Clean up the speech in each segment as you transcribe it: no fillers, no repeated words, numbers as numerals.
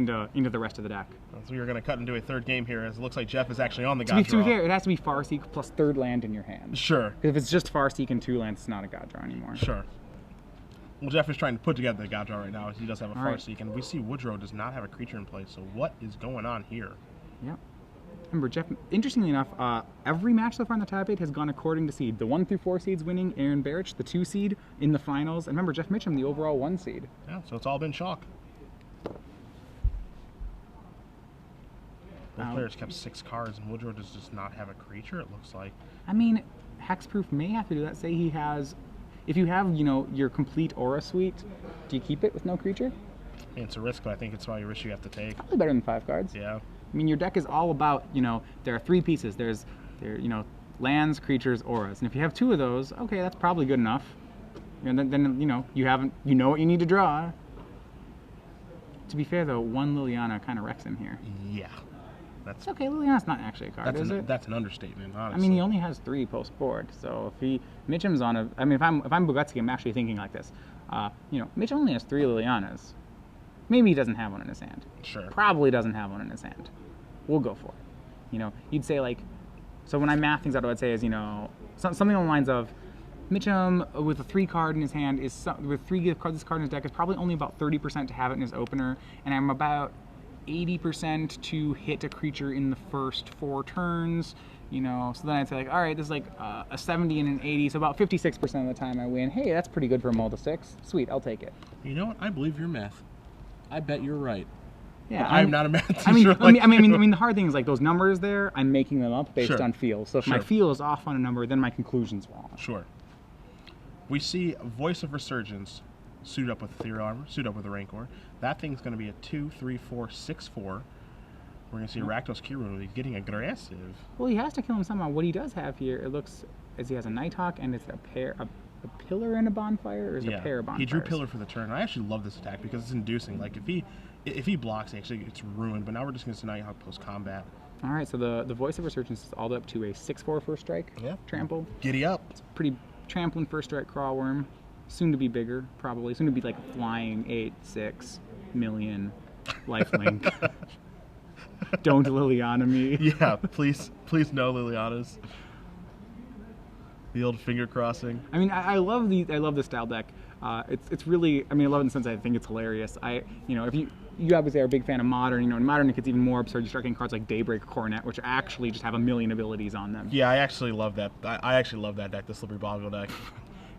into the rest of the deck. So you're going to cut into a third game here, as it looks like Jeff is actually on the To God be draw. fair, it has to be Farseek plus third land in your hand. Sure. If it's just Farseek and 2 lands, it's not a God draw anymore. Sure. Well, Jeff is trying to put together the God draw right now. He does have a All Farseek, and we see Woodrow does not have a creature in play. So what is going on here? Yep. Remember, Jeff, interestingly enough, every match so far in the top 8 has gone according to seed. The 1 through 4 seeds winning, Aaron Barrich, the 2 seed in the finals. And remember, Jeff Mitcham, the overall 1 seed. Yeah, so it's all been chalk. Both players kept 6 cards, and Woodrow does just not have a creature, it looks like. I mean, Hexproof may have to do that. Say he has, if you have, you know, your complete Aura suite, do you keep it with no creature? I mean, it's a risk, but I think it's probably a risk you have to take. Probably better than 5 cards. Yeah. I mean, your deck is all about, you know, there are 3 pieces. There's, you know, lands, creatures, auras. And if you have 2 of those, okay, that's probably good enough. And then you know, you know what you need to draw. To be fair, though, 1 Liliana kind of wrecks him here. Yeah. That's It's okay, Liliana's not actually a card, is it? That's an understatement, honestly. I mean, he only has 3 post board, so if Mitcham's on a, I mean, if I'm Bogucki, I'm actually thinking like this. You know, Mitcham only has 3 Lilianas. Maybe he doesn't have one in his hand. Sure. Probably doesn't have one in his hand. We'll go for it. You know, you'd say like, so when I math things out, what I'd say is, you know, something along the lines of, Mitcham with a 3 card in his hand is with 3 cards this card in his deck is probably only about 30% to have it in his opener, and I'm about 80% to hit a creature in the first 4 turns, you know, so then I'd say like, all right, this is like a 70 and an 80, so about 56% of the time I win. Hey, that's pretty good for a mull to 6. Sweet, I'll take it. You know what? I believe your math. I bet you're right. Yeah, I'm not a math teacher. I mean, like I mean, the hard thing is like those numbers there, I'm making them up based Sure. on feel. So if Sure. my feel is off on a number, then my conclusion's wrong. Sure. We see Voice of Resurgence suited up with Ethereal Armor, suited up with a Rancor. That thing's going to be a 2, 3, 4, 6, 4. We're going to see Rakdos Kiryu getting aggressive. Well, he has to kill him somehow. What he does have here, it looks as he has a Nighthawk, and it's a pillar and a bonfire, or is it a pair of bonfires? He drew Pillar for the turn. I actually love this attack because it's inducing. Like if he blocks, actually it's ruined. But now we're just going to see Nighthawk post combat. All right, so the Voice of Resurgence is all the way up to a 6/4 first strike. Yeah. Trample. Giddy up. It's pretty trampling first strike crawl worm. Soon to be bigger, probably. Soon to be like a flying 8/6 million lifelink. Don't Liliana me. Yeah, please no Lilianas. The old finger crossing. I mean, I love the style deck. It's really, I mean, I love it in the sense I think it's hilarious. You know, if you obviously are a big fan of Modern, you know, in Modern it gets even more absurd. You start getting cards like Daybreak Coronet, which actually just have a million abilities on them. Yeah, I actually love that. I actually love that deck, the Slippery Boggle deck.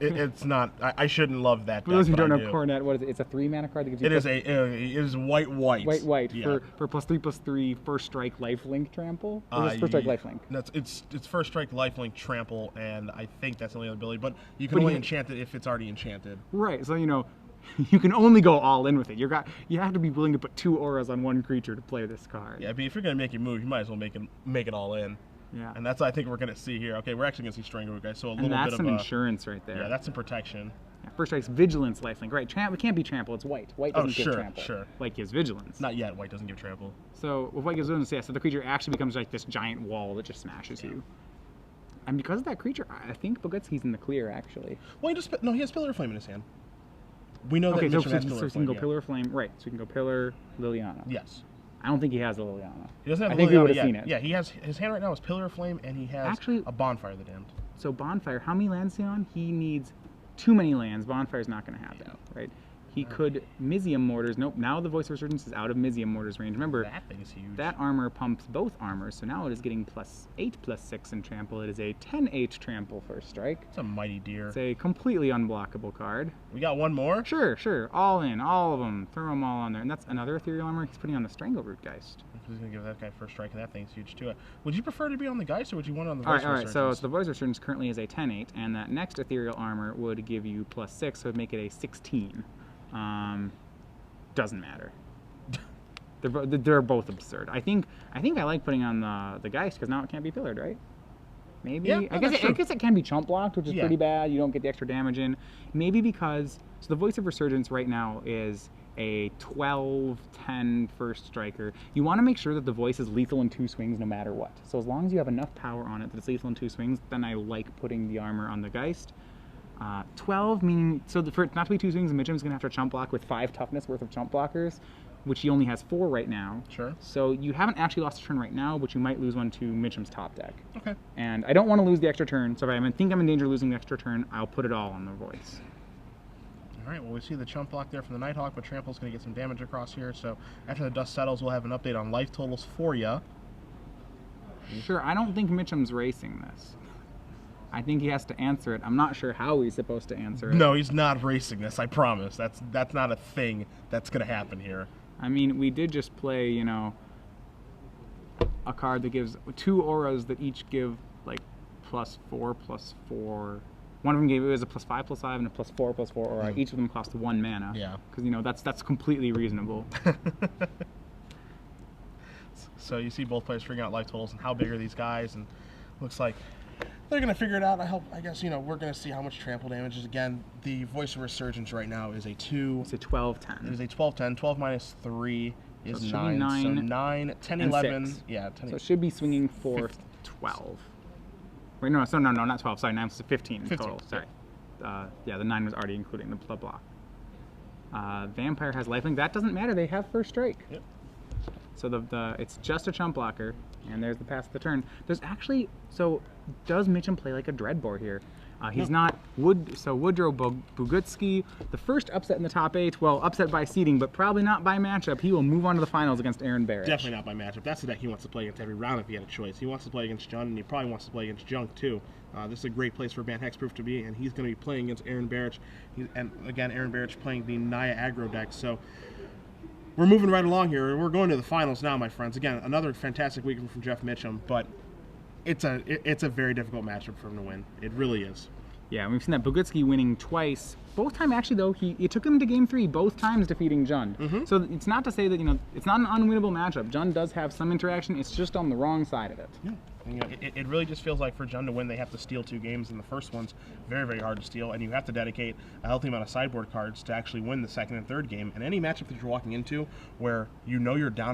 It's not. I shouldn't love that deck. For those who but don't I know, do. Coronet, what is it? It's a 3-mana card that gives you. It is white. White Yeah. for +3/+3 first strike lifelink trample. Or is it first strike lifelink? It's first strike lifelink trample, and I think that's the only other ability. But you can only enchant it if it's already enchanted. Right. So you know, you can only go all in with it. You have to be willing to put 2 auras on 1 creature to play this card. Yeah, but if you're gonna make it move, you might as well make it all in. Yeah. And that's what I think we're gonna see here. Okay, we're actually gonna see Strangleroot, guys. So a little And that's bit of some insurance right there. Yeah, that's some protection. Yeah, first strike's vigilance lifelink. Right. It can't be trample. It's white. White doesn't give trample. Sure. White gives vigilance. Not yet. White doesn't give trample. So with white gives vigilance, yeah. So the creature actually becomes like this giant wall that just smashes you. And because of that creature, I think Bogucki's in the clear actually. Well, he has Pillar of Flame in his hand. We know Okay, that so Mitcham has we Pillar of can Flame. go Pillar of Flame. Right. So we can go Pillar, Liliana. Yes. I don't think he has a Liliana. He doesn't have I think we Liliana would have yet. seen it. Yeah, he has his hand right now is Pillar of Flame, and he has Actually, a Bonfire of the Damned. So Bonfire, how many lands is he on? He needs too many lands. Bonfire's not going to happen, right? He could Mizium Mortars. Nope, now the Voice of Resurgence is out of Mizium Mortars range. Remember, That thing's huge. that armor pumps both armors, so now it is getting +8/+6 in trample. It is a 10/8 trample first strike. It's a mighty deer. It's a completely unblockable card. We got one more. Sure. All in, all of them. Throw them all on there. And that's another ethereal armor he's putting on the Strangleroot Geist. He's gonna give that guy first strike, and that thing's huge too. Would you prefer to be on the Geist, or would you want it on the Voice of All right. So Resurgence? the Voice of Resurgence currently is a 10/8, and that next ethereal armor would give you +6, so it would make it a 16. Doesn't matter. They're both absurd. I think I like putting on the Geist because now it can't be pillared, right? Maybe. Yeah, I guess it can be chump blocked, which is pretty bad. You don't get the extra damage in. Maybe because the Voice of Resurgence right now is a 12/10 first striker. You want to make sure that the voice is lethal in 2 swings no matter what. So as long as you have enough power on it that it's lethal in 2 swings, then I like putting the armor on the Geist. 12 meaning, so for it not to be 2 swings, Mitcham's going to have to chump block with 5 toughness worth of chump blockers. which he only has 4 right now. Sure. So you haven't actually lost a turn right now, but you might lose one to Mitcham's top deck. Okay. And I don't want to lose the extra turn, so if I think I'm in danger of losing the extra turn, I'll put it all on the voice. All right, well, we see the chump block there from the Nighthawk, but Trample's going to get some damage across here. So after the dust settles, we'll have an update on life totals for you. Sure, I don't think Mitcham's racing this. I think he has to answer it. I'm not sure how he's supposed to answer it. No, he's not racing this, I promise. That's not a thing that's going to happen here. I mean, we did just play, you know, a card that gives 2 auras that each give, like, +4/+4. One of them gave it was a +5/+5 and a +4/+4 aura. Each of them cost 1 mana. Yeah. Because, you know, that's completely reasonable. So you see both players figuring out life totals and how big are these guys, and looks like they're going to figure it out. I guess, you know, we're going to see how much trample damage is. Again, the Voice of Resurgence right now is a 2. It's a 12/10. It is a 12/10. 12 minus 3 is So it should be 9. So 9 9, 10, and 11. 6. Yeah, 10. So it should be swinging for 12. Wait, no, not 12. Sorry, 9 was 15 total. Sorry. Yeah, the 9 was already including the block. Vampire has lifelink. That doesn't matter. They have first strike. Yep. So it's just a chump blocker, and there's the pass of the turn. There's actually, so does Mitcham play like a Dreadbore here? He's not Woodrow Bogucki, the first upset in the top 8. Well, upset by seeding, but probably not by matchup. He will move on to the finals against Aaron Barrett. Definitely not by matchup. That's the deck he wants to play against every round if he had a choice. He wants to play against Jund, and he probably wants to play against Junk too. This is a great place for Ban Hexproof to be, and he's going to be playing against Aaron Barrett. And again, Aaron Barrett's playing the Naya aggro deck. So we're moving right along here. We're going to the finals now, my friends. Again, another fantastic weekend from Jeff Mitcham, but it's a very difficult matchup for him to win. It really is. Yeah, we've seen that Bogucki winning twice. Both times, actually, though, it took him to Game 3, both times defeating Jund. So it's not to say that, you know, it's not an unwinnable matchup. Jund does have some interaction. It's just on the wrong side of it. Yeah. You know, it really just feels like for Jund to win, they have to steal 2 games, and the first one's very, very hard to steal, and you have to dedicate a healthy amount of sideboard cards to actually win the second and third game. And any matchup that you're walking into where you know you're down